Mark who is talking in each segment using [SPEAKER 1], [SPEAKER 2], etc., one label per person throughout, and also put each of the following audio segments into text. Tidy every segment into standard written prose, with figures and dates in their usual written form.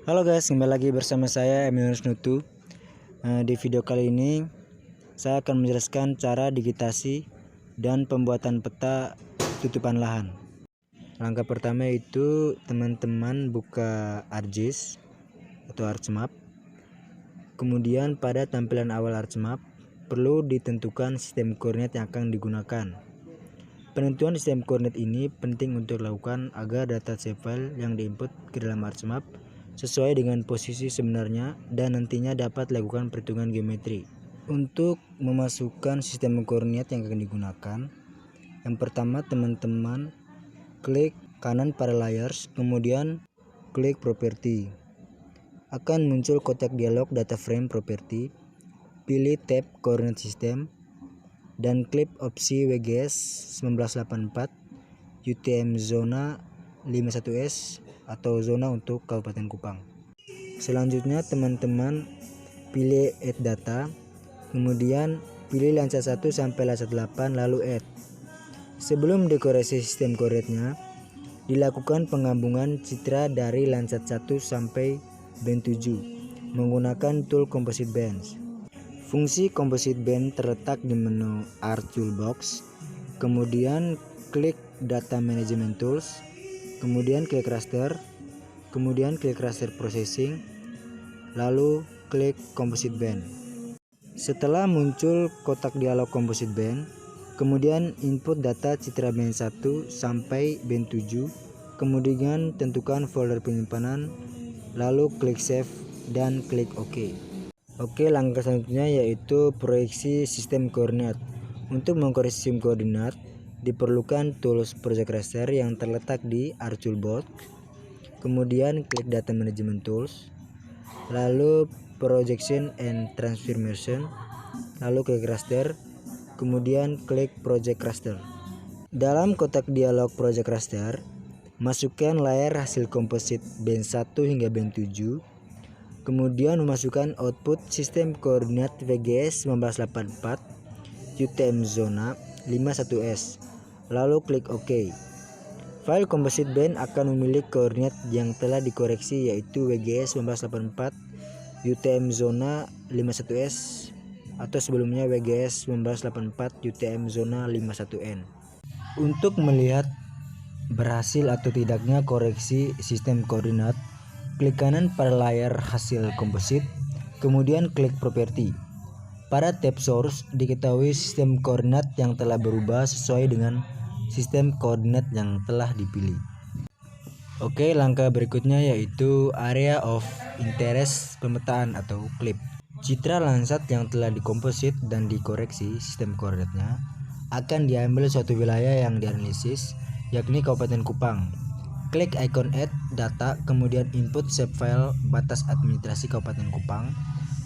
[SPEAKER 1] Halo guys, kembali lagi bersama saya Emilianus Nutu. Di video kali ini saya akan menjelaskan cara digitasi dan pembuatan peta tutupan lahan. Langkah pertama itu teman-teman buka ArcGIS atau ArcMap. Kemudian pada tampilan awal ArcMap perlu ditentukan sistem koordinat yang akan digunakan. Penentuan sistem koordinat ini penting untuk dilakukan agar data save file yang diinput ke dalam ArcMap sesuai dengan posisi sebenarnya dan nantinya dapat dilakukan perhitungan geometri. Untuk memasukkan sistem koordinat yang akan digunakan, yang pertama teman-teman klik kanan pada layers, kemudian klik properti. Akan muncul kotak dialog data frame properti. Pilih tab koordinat sistem dan klik opsi WGS 1984 UTM zona 51S atau zona untuk Kabupaten Kupang. Selanjutnya teman-teman pilih add data, kemudian pilih Landsat 1 sampai Landsat 8 lalu add. Sebelum dekorasi sistem koordinatnya, dilakukan penggabungan citra dari Landsat 1 sampai band 7 menggunakan tool Composite Bands. Fungsi Composite Band terletak di menu Art Toolbox, kemudian klik Data Management Tools, kemudian klik Raster, kemudian klik Raster Processing, lalu klik Composite Band. Setelah muncul kotak dialog Composite Band, kemudian input data citra band 1 sampai band 7, kemudian tentukan folder penyimpanan, lalu klik Save dan klik OK. Oke, langkah selanjutnya yaitu proyeksi sistem koordinat. Untuk mengkoreksi sistem koordinat diperlukan tools Project Raster yang terletak di Art Toolbox. Kemudian klik Data Management Tools, lalu Projection and Transformation, lalu klik Raster, kemudian klik Project Raster. Dalam kotak dialog Project Raster, masukkan layar hasil komposit band 1 hingga band 7. Kemudian memasukkan output sistem koordinat WGS 1984 UTM zona 51S, lalu klik OK. File Composite Band akan memiliki koordinat yang telah dikoreksi yaitu WGS 1984 UTM zona 51S atau sebelumnya WGS 1984 UTM zona 51N. Untuk melihat berhasil atau tidaknya koreksi sistem koordinat, klik kanan pada layar hasil komposit, kemudian klik properti. Pada tab source diketahui sistem koordinat yang telah berubah sesuai dengan sistem koordinat yang telah dipilih. Oke, langkah berikutnya yaitu area of interest pemetaan atau clip. Citra Landsat yang telah dikomposit dan dikoreksi sistem koordinatnya akan diambil suatu wilayah yang dianalisis, yakni Kabupaten Kupang. Klik icon add data, kemudian input save file batas administrasi Kabupaten Kupang.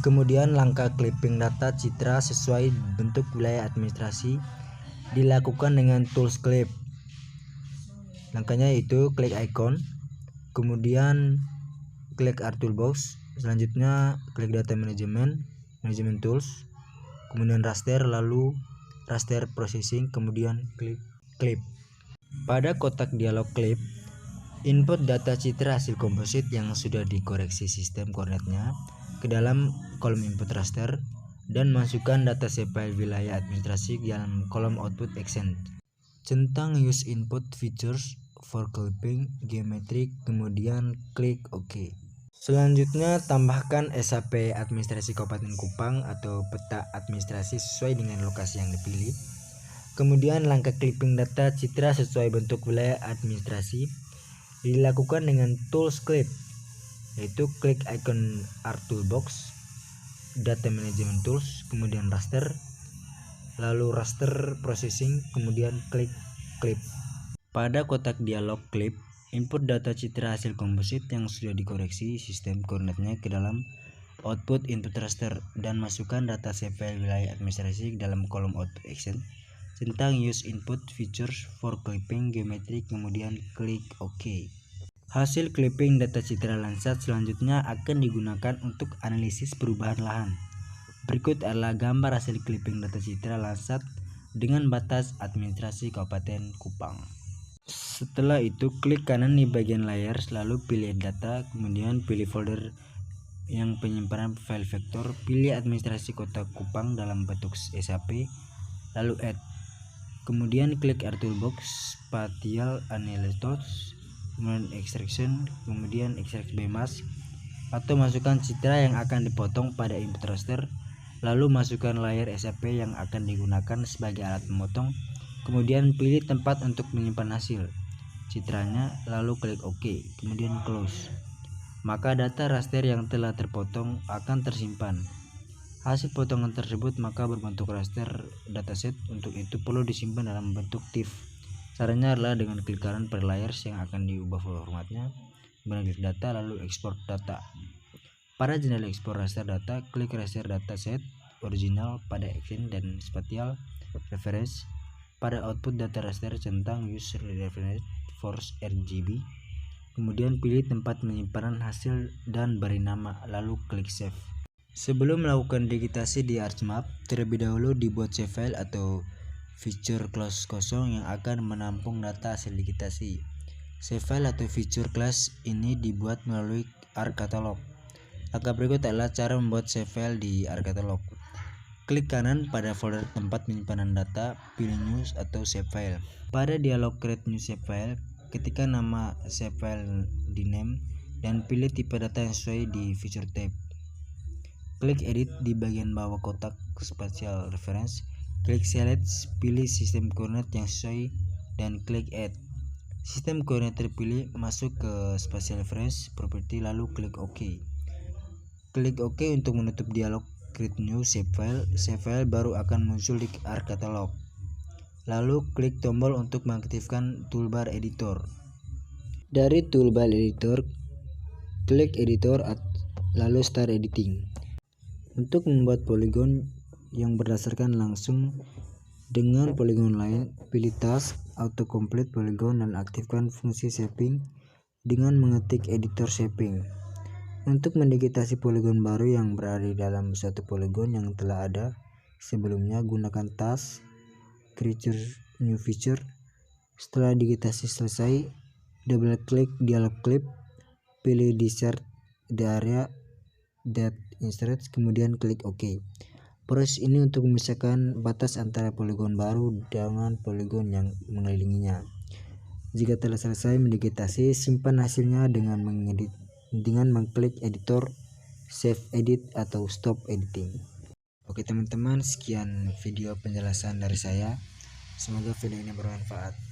[SPEAKER 1] Kemudian langkah clipping data citra sesuai bentuk wilayah administrasi dilakukan dengan tools clip. Langkahnya yaitu klik icon, kemudian klik Art Toolbox, selanjutnya klik Data Management Tools, kemudian Raster, lalu Raster Processing, kemudian klik Clip. Pada kotak dialog Clip, input data citra hasil komposit yang sudah dikoreksi sistem koordinatnya ke dalam kolom input raster dan masukkan data save file wilayah administrasi di dalam kolom output action. Centang use input features for clipping geometry, kemudian klik OK. Selanjutnya tambahkan SAP administrasi Kabupaten Kupang atau peta administrasi sesuai dengan lokasi yang dipilih. Kemudian langkah clipping data citra sesuai bentuk wilayah administrasi dilakukan dengan tools clip, yaitu klik icon Art Toolbox, Data Management Tools, kemudian Raster, lalu Raster Processing, kemudian klik Clip. Pada kotak dialog Clip, input data citra hasil komposit yang sudah dikoreksi sistem koordinatnya ke dalam output input raster dan masukkan data save file wilayah administrasi ke dalam kolom output action. Centang use input features for clipping geometry, kemudian klik OK. Hasil clipping data citra Landsat selanjutnya akan digunakan untuk analisis perubahan lahan. Berikut adalah gambar hasil clipping data citra Landsat dengan batas administrasi Kabupaten Kupang. Setelah itu klik kanan di bagian layar, lalu pilih data, kemudian pilih folder yang penyimpanan file vektor, pilih administrasi kota Kupang dalam bentuk SAP, lalu add. Kemudian klik Add Toolbox, Spatial Analysis, kemudian Extraction, kemudian Extract by Mask, atau masukkan citra yang akan dipotong pada input raster, lalu masukkan layar SAP yang akan digunakan sebagai alat memotong, kemudian pilih tempat untuk menyimpan hasil citranya, lalu klik OK, kemudian close. Maka data raster yang telah terpotong akan tersimpan. Hasil potongan tersebut maka berbentuk raster dataset. Untuk itu perlu disimpan dalam bentuk TIFF. Caranya adalah dengan klik kanan pada layers yang akan diubah formatnya, kemudian klik data lalu ekspor data. Pada jendela ekspor raster data, klik raster dataset original pada action dan spatial reference. Pada output data raster centang use reference force RGB. Kemudian pilih tempat penyimpanan hasil dan beri nama, lalu klik save. Sebelum melakukan digitasi di ArchMap, terlebih dahulu dibuat save file atau feature class kosong yang akan menampung data hasil digitasi. Save file atau feature class ini dibuat melalui ArchCatalog. Langkah berikut adalah cara membuat save file di ArchCatalog. Klik kanan pada folder tempat penyimpanan data, pilih New atau Save File. Pada dialog Create New Save File, ketikkan nama save file di name dan pilih tipe data yang sesuai di Feature tab. Klik Edit di bagian bawah kotak Spatial Reference, klik Select, pilih sistem koordinat yang sesuai dan klik Add. Sistem koordinat terpilih masuk ke Spatial Reference Property, lalu klik OK. Klik OK untuk menutup dialog Create New Save File baru akan muncul di ArchCatalog. Lalu klik tombol untuk mengaktifkan toolbar editor. Dari toolbar editor, klik editor lalu start editing. Untuk membuat poligon yang berdasarkan langsung dengan poligon lain, pilih task autocomplete polygon dan aktifkan fungsi shaping dengan mengetik editor shaping. Untuk mendigitasi poligon baru yang berada di dalam suatu poligon yang telah ada sebelumnya, gunakan task create new feature. Setelah digitasi selesai, double klik dialog clip, pilih insert the area that insert, kemudian klik OK. Proses ini untuk memisahkan batas antara poligon baru dengan poligon yang mengelilinginya. Jika telah selesai mendigitasi, simpan hasilnya dengan mengklik editor, save edit atau stop editing. Oke teman-teman, sekian video penjelasan dari saya. Semoga video ini bermanfaat.